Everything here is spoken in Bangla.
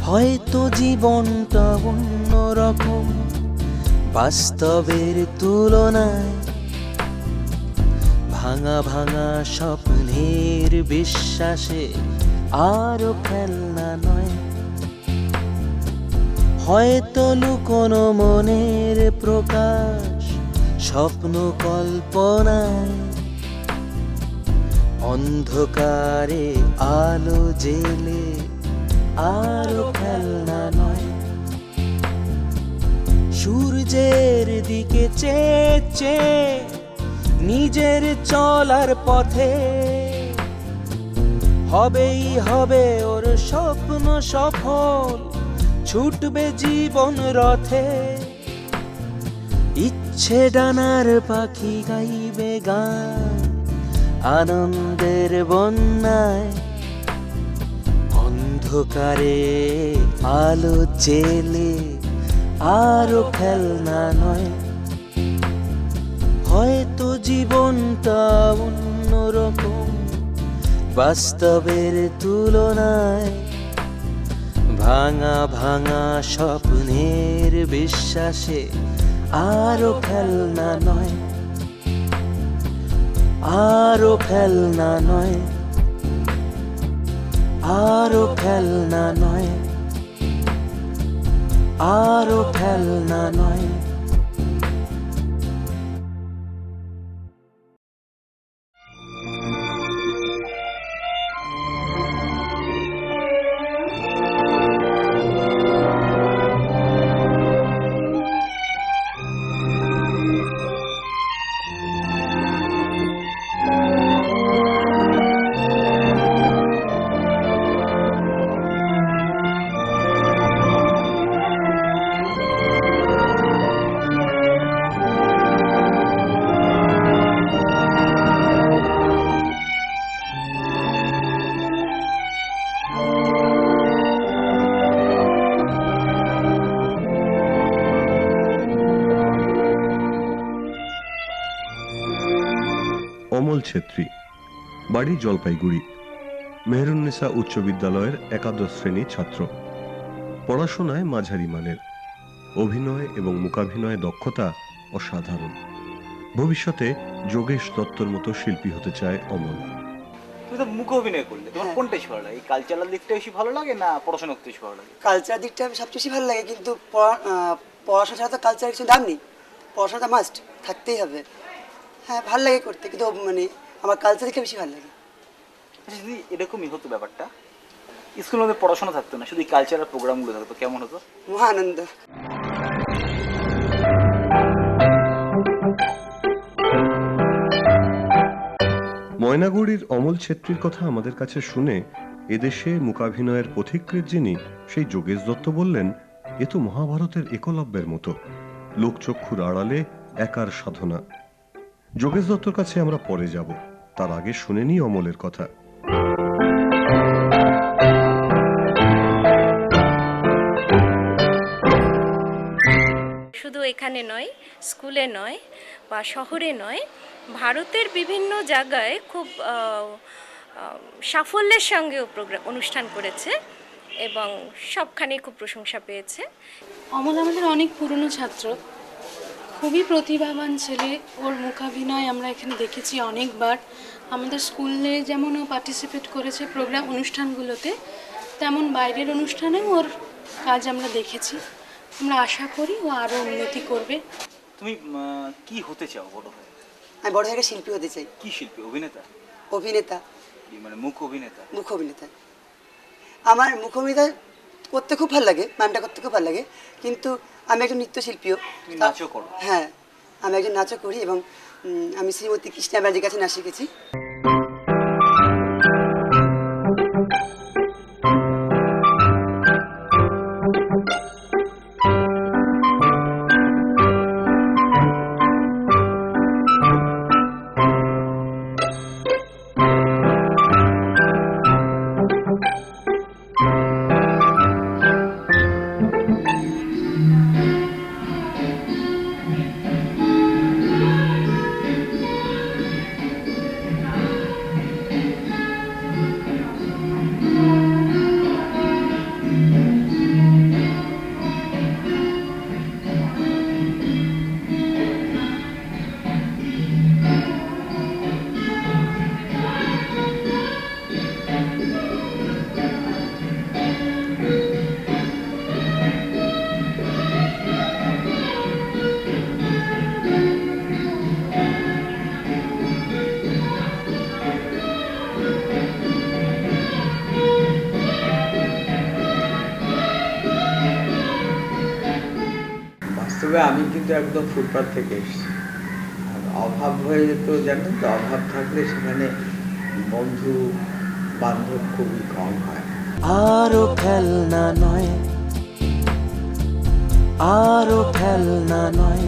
হয়তো জীবনটা অন্যরকম বাস্তবের তুলনায়, ভাঙা ভাঙা স্বপ্নের বিশ্বাসে আরো খেলনা নয়। হয়তো লুকোনো মনের প্রকাশ স্বপ্ন কল্পনায়, অন্ধকারে আলো জেলে আরো খেলনা নয়। সূর্যের দিকে চেয়ে চেয়ে নিজের চলার পথে হবেই হবে ওর স্বপ্ন সফল, ছুটবে জীবন রথে। ইচ্ছে ডানার পাখি গাইবে গান আনন্দের বন্যায়, অন্ধকারে আলো জেলে আরো খেলনা নয়। হয়তো জীবনটা অন্যরকম বাস্তবের তুলনায়, ভাঙা ভাঙা স্বপ্নের বিশ্বাসে আরো খেলনা নয়, আরো খেলনা নয়, আরো খেলনা নয়, আরো খেলনা নয়। অমল ছেত্রী, বাড়ি জলপাইগুড়ি, মেহেরুন্নেসা উচ্চ বিদ্যালয়ের একাদশ শ্রেণীর ছাত্র। পড়াশোনায় মাঝারি মানের, অভিনয় এবং মূকাভিনয়ে দক্ষতা অসাধারণ। ভবিষ্যতে যোগেশ দত্তর মতো শিল্পী হতে চায় অমল। তুমি তো মুখ অভিনয় করলে, তোমার কোনটা বেশি ভালো লাগে? কালচারাল দিকটা বেশি ভালো লাগে না পড়াশোনা করতে বেশি ভালো লাগে? কালচার দিকটা সবচেয়ে বেশি ভালো লাগে, কিন্তু পড়াশোনা ছাড়া তো কালচার কিছু দাম নেই, পড়াশোনাটা মাস্ট থাকতেই হবে। হ্যাঁ ভালো লাগে করতে, কিন্তু মানে আমার কালচার দিকটা বেশি ভালো লাগে। আচ্ছা, যদি এরকমই হতো ব্যাপারটা, স্কুলের মধ্যে পড়াশোনা থাকতো না, শুধু কালচারাল প্রোগ্রামগুলো থাকতো, কেমন হতো? মহা আনন্দ। ময়নাগুড়ির অমল ছেত্রীর কথা আমাদের কাছে শুনে এদেশে মূকাভিনয়ের পথিকৃৎ যিনি, সেই যোগেশ দত্ত বললেন, এ তো মহাভারতের একলব্যের মতো, লোকচক্ষুর আড়ালে একার সাধনা। যোগেশ দত্তর কাছে আমরা পরে যাব, তার আগে শুনে নি অমলের কথা। শুধু এখানে নয়, স্কুলে নয় বা শহরে নয়, ভারতের বিভিন্ন জায়গায় খুব সাফল্যের সঙ্গেও অনুষ্ঠান করেছে এবং সবখানে খুব প্রশংসা পেয়েছে। অমল আমাদের অনেক পুরনো ছাত্র, খুবই প্রতিভাবান ছেলে। ওর মূকাভিনয় আমরা এখানে দেখেছি অনেকবার। আমাদের স্কুলে যেমন ও পার্টিসিপেট করেছে প্রোগ্রাম অনুষ্ঠানগুলোতে, তেমন বাইরের অনুষ্ঠানেও ওর কাজ আমরা দেখেছি। আমরা আশা করি ও আরও উন্নতি করবে। তুমি কি হতে চাও বড় হয়ে? আমি বড় হয়ে শিল্পী হতে চাই। কি শিল্পী? অভিনেতা? অভিনেতা, মানে মুখ অভিনেতা? মুখ অভিনেতা। আমার মুখ অভিনেতা করতে খুব ভালো লাগে, ম্যামটা করতে খুব ভালো লাগে, কিন্তু আমি একজন নৃত্যশিল্পীও। তুমি নাচও করো? হ্যাঁ, আমি একজন নাচও করি এবং আমি শ্রীমতী কৃষ্ণা ব্যানার্জির কাছে নাচ শিখেছি। তবে আমি কিন্তু একদম ফুটপাত থেকে এসেছি। আর অভাব হয়ে যেত, জানেন তো, অভাব থাকলে সেখানে বন্ধু বান্ধব খুবই কম হয়। আরো খেলনা নয়, আরো খেলনা নয়,